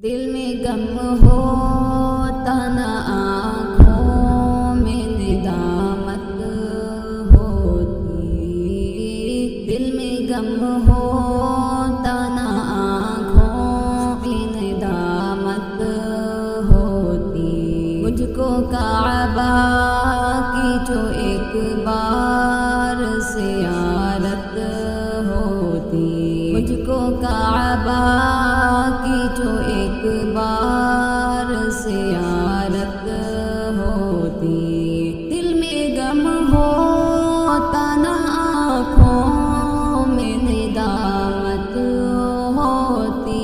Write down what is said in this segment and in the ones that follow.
دل میں غم ہوتا نہ آنکھوں میں ندامت ہوتی، دل میں غم ہوتا نہ آنکھوں میں ندامت ہوتی۔ مجھ کو کعبہ کی جو ایک بار زیارت ہوتی، مجھ کو کعبہ کی جو ایک بار زیارت ہوتی، دل میں غم ہوتا نہ آنکھوں میں ندامت ہوتی،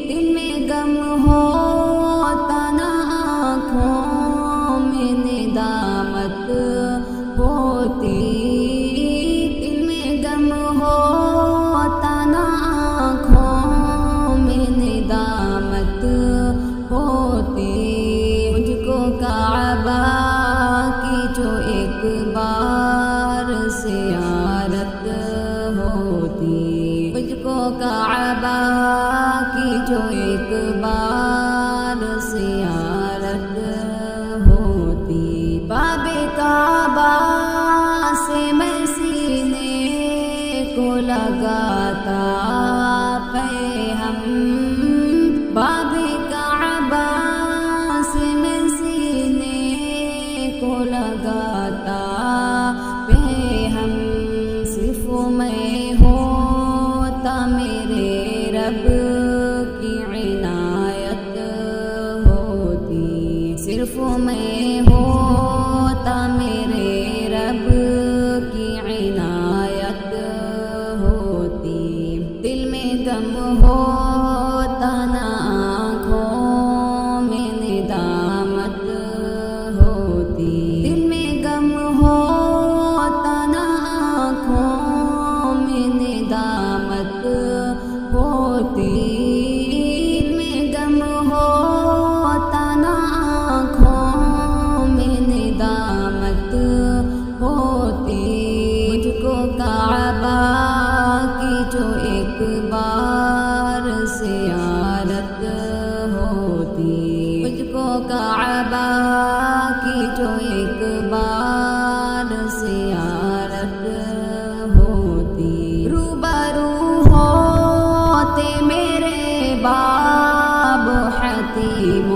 دل میں غم ہوتا نہ آنکھوں میں ندامت ہوتی، دل میں غم ہوتا نہ آنکھوں میں ندامت ہوتی۔ مجھ کو کعبہ کی جو ایک بار زیارت ہوتی، مجھ کو کعبہ کی جو ایک بار زیارت ہوتی۔ باب کعبہ سے میں سینے کو لگاتا پیہم، باب کعبہ سے میں سینے کو لگاتا پیہم، صرف میں ہوتا میرے رب کی عنایت ہوتی، صرف میں ہوتا میرے رب کی عنایت ہوتی، دل میں غم ہوتا نہ آنکھوں میں ندامت ہوتی، دل میں غم ہوتا نہ آنکھوں میں ندامت ہوتی، دل میں غم ہوتا نہ آنکھوں میں ندامت ہوتی۔ مجھ کو کعبہ کی جو ایک بار زیارت ہوتی، مجھ کو کعبہ کی جو ایک بار زیارت ہوتی۔ روبرو ہوتے میرے باب حتیم و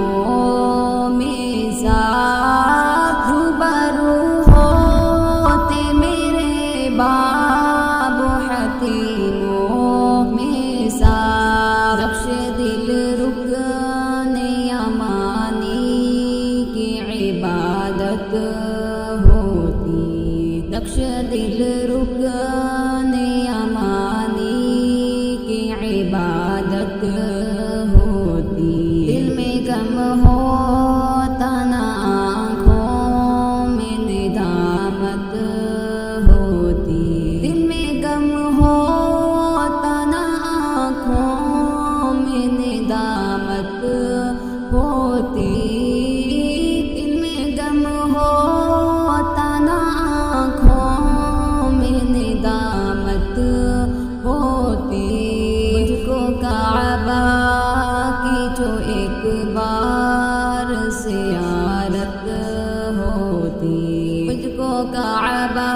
میزاب، روبرو ہوتے میرے باب حتیم و میزاب، نقش دل رکن یمانی کی عبادت ہوتی، نقش دل رکن یمانی کی عبادت ہوتی، دل میں غم ہوتا نہ آنکھوں میں ندامت ہوتی، دل میں غم ہوتا نہ آنکھوں میں ندامت ہوتی، دل میں غم ہوتا نہ آنکھوں میں ندامت ہوتی۔ مجھ کو کعبہ کی جو ایک بار زیارت ہوتی، مجھ کو کعبہ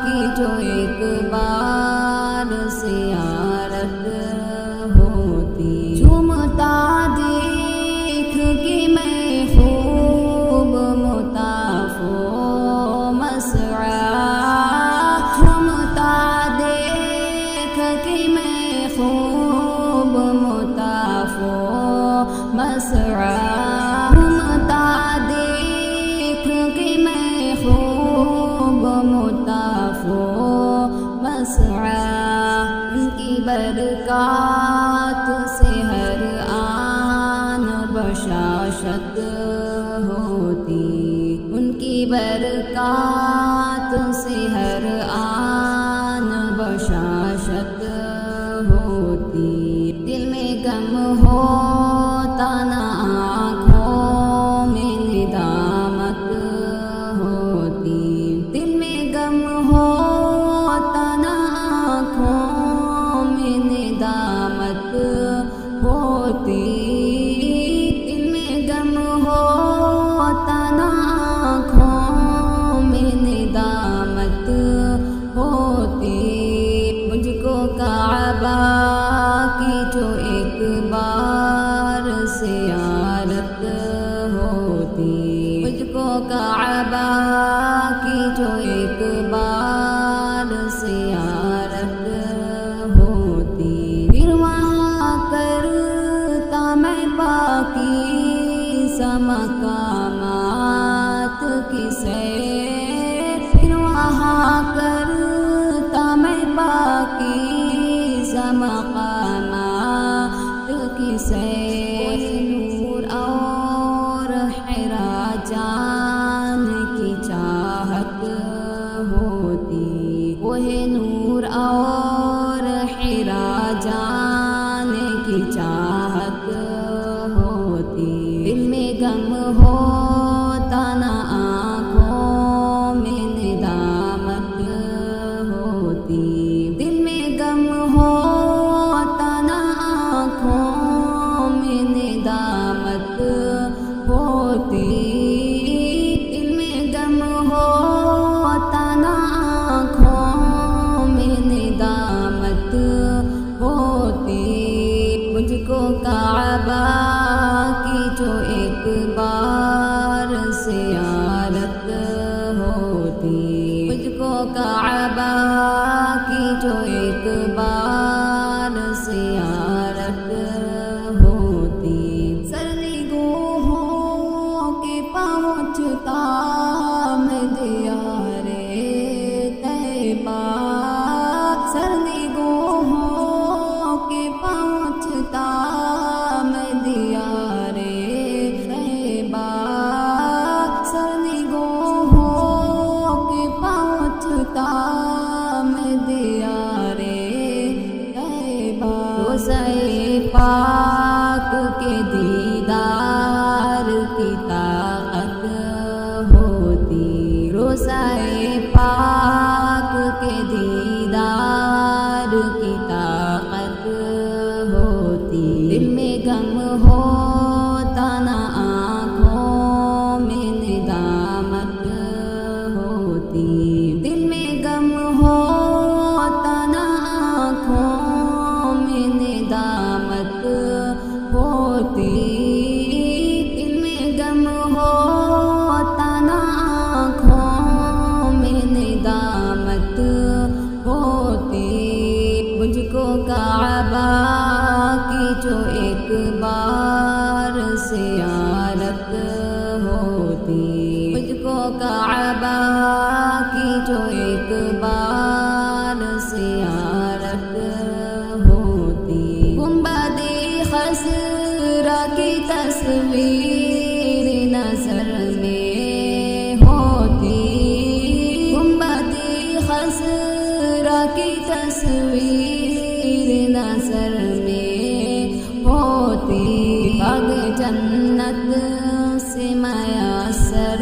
کی جو ایک بار زیارت ہوتی۔ جھومتا دیکھ کے میں خوب مطاف و مسعی، جھومتا دیکھ کے میں خوب مطاف و مسعی، جھومتا دیکھ کے میں خوب مطاف و مسعی، ان کی برکات سے ہر آن بشاشت ہوتی، ان کی برکات سے ہر آن بشاشت ہوتی، دل میں غم ہوتا نہ آنکھوں میں ندامت ہوتی، دل میں غم ہوتا نہ آنکھوں میں ندامت ہوتی۔ ایک بار زیارت ہوتی، پھر وہاں کرتا میں پاکیزہ مقامات کی سیر، پھر وہاں کرتا میں پاکیزہ مقامات کی سیر، نور اور حرا جان کی چاہت ہوتی، وہ نور اور حرا جان کی چاہت ہوتی، دل میں غم ہوتا نہ آنکھوں میں ندامت ہوتی، دل میں غم ہوتا نہ آنکھوں میں ندامت ہوتی، دل میں غم ہوتا نہ آنکھوں میں ندامت ہوتی، مجھ کو کعبہ کی جو ایک بار زیارت ہوتی، مجھ کو کعبہ کی جو ایک بار زیارت ہوتی، سرنگوہوں کے پہنچتا میں دیار طیبہ، سرنگوہوں کے پہنچتا میں دیار طیبہ، سرنگوہوں کے پہنچتا میں دیار طیبہ، روضہ پاک کے دیدار کی طاقت ہوتی، روضہ پاک کے دیدار کی طاقت ہوتی، دل میں غم ہوتا نہ آنکھوں میں ندامت ہوتی، دل میں غم ہوتا نہ آنکھوں میں ندامت ہوتی، دل میں غم ہوتا نہ آنکھوں میں ندامت ہوتی، مجھ کو کعبہ کی جو ایک بار زیارت ہوتی، مجھ کو کعبہ کی جو ایک بار زیارت ہوتی، گنبد خضرا کی تصویر نظر میں ہوتی، گنبد خضرا کی تصویر نظر میں ہوتی، باغ جنت سے میسر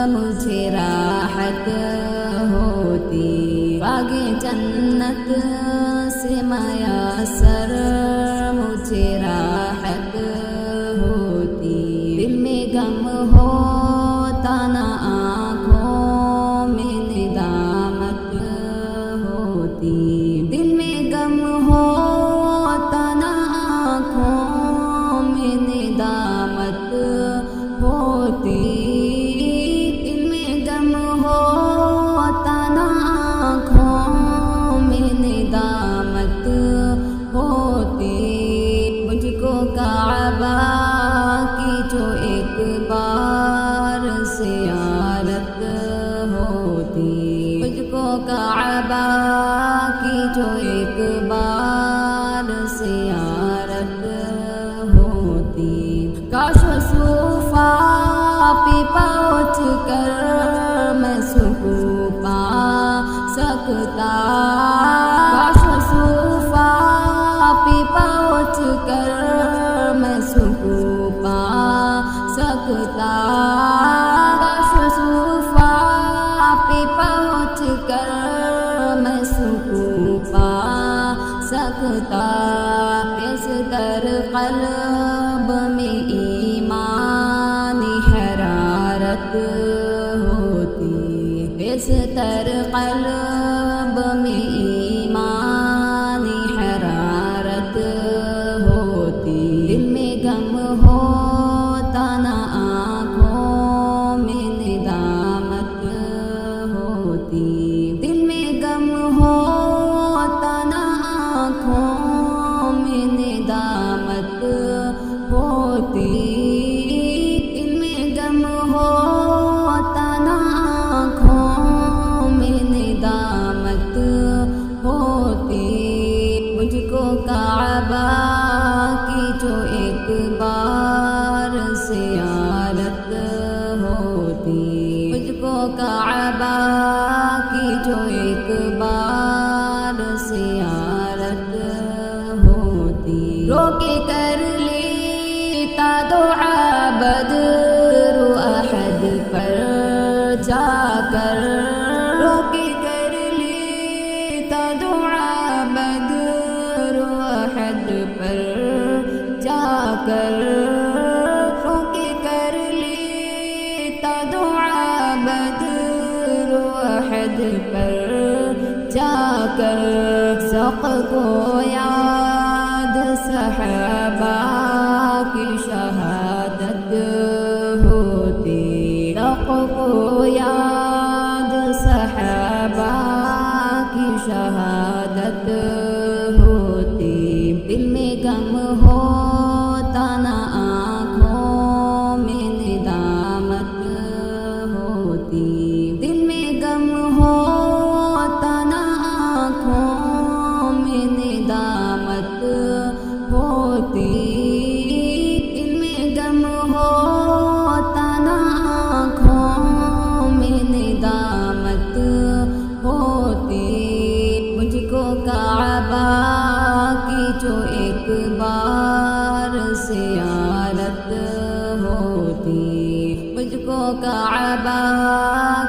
مجھے راحت ہوتی، باغ جنت سے میسر مجھے راحت ہوتی، دل میں غم ہوتا نہ آنکھوں میں ندامت ہوتی، دل میں غم ہوتا نہ آنکھوں میں ندامت ہوتی، دل میں غم ہوتا نہ آنکھوں میں ندامت ہوتی، مجھ کو کعبہ کی جو ایک بار زیارت ہوتی، مجھ کو کعبہ کی جو ایک بار زیارت ہوتی، کاش صوفا پہ پہنچ کر میں سکون پا سکتا، کاش صوفا پہ پہنچ کر میں سکون پا سکتا، کاش صوفا پہ پہنچ کر میں سکون پا سکتا، اس در قلب میں ایمانی حرارت ہوتی، اس در قلب میں ایمانی حرارت ہوتی، دل میں غم ہوتا نہ آنکھوں میں ندامت ہوتی، جو ایک بار زیارت ہوتی، روکے کر لیتا دعا بدر و احد پر جا کر، روکے کر لیتا دعا بدر و احد پر جا کر، روکے کر لیتا دعا بدر و احد پر جا کر، سق کو یاد صحابہ کی شہادت ہوتی، سق کو یاد صحابہ کی شہادت ہوتی، دل میں غم ہوتا نہ آنکھوں میں ندامت ہوتی، دل میں غم ہوتا نہ آنکھوں میں ندامت ہوتی، دل میں غم ہوتا نہ آنکھوں میں ندامت ہوتی، مجھ کو کعبہ کی جو ایک بار زیارت ہوتی، مجھ کو کعبہ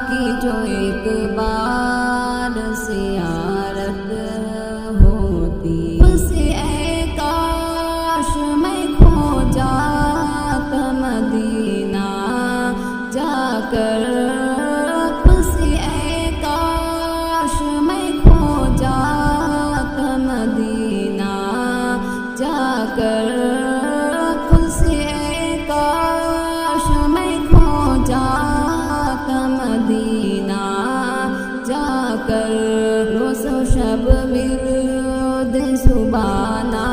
کی جو ایک بار زیارت ہوتی، اسے اے کاش میں کھو جاتا مدینہ جا کر، اسے اے کاش میں کھو جاتا مدینہ جا کر، اسے اے کاش میں کھو جاتا مدینہ جا کر، روز و شب ورد سبحانہ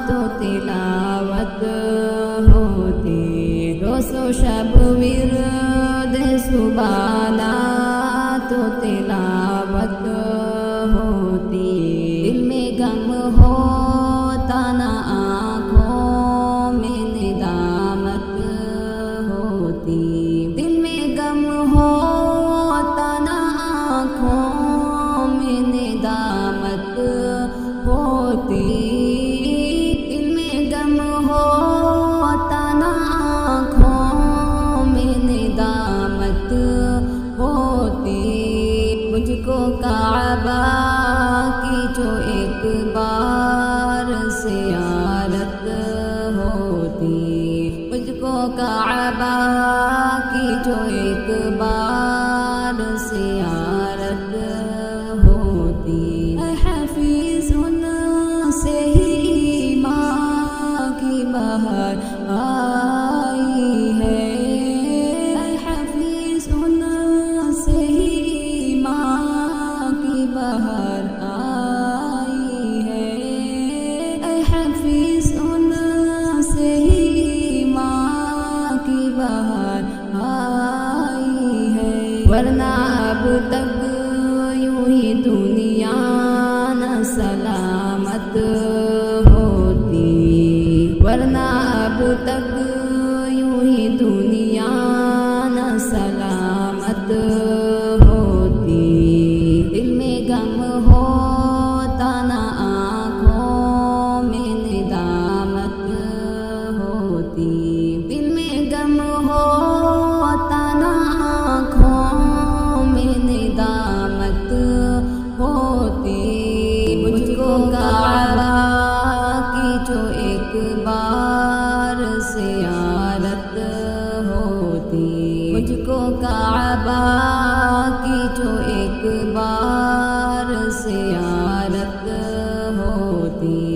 تو تلاوت ہوتی، روز و شب ورد سبحانہ تو تلاوت ہوتی، دل میں غم ہوتا نہ آنکھوں میں ندامت ہوتی، دل میں غم ہوتا نہ آنکھوں میں ندامت ہوتی، دل میں غم ہوتا نہ آنکھوں میں ندامت ہوتی، مجھ کو کعبہ کی جو ایک بار زیارت ہوتی، مجھ کو کعبہ کی جو ایک بار زیارت ہوتی، اے حفیظ ان سے ہی ایمان کی بہار آئی ہے، اے حفیظ ان سے ہی ایمان کی بہار آئی ہے، اے حفیظ ان سے ہی ایمان کی بہار آئی ہے، ورنہ اب تک یوں ہی دنیا نہ سلامت ہوتی، ورنہ اب تک یوں ہی دنیا نہ سلامت ہوتی، دل میں غم ہوتا نہ آنکھوں میں ندامت ہوتی، دل میں غم ہوتا نہ آنکھوں میں ندامت ہوتی، مجھ کو کعبہ کی جو ایک بار زیارت ہوتی، مجھ کو کعبہ کی جو ایک بار زیارت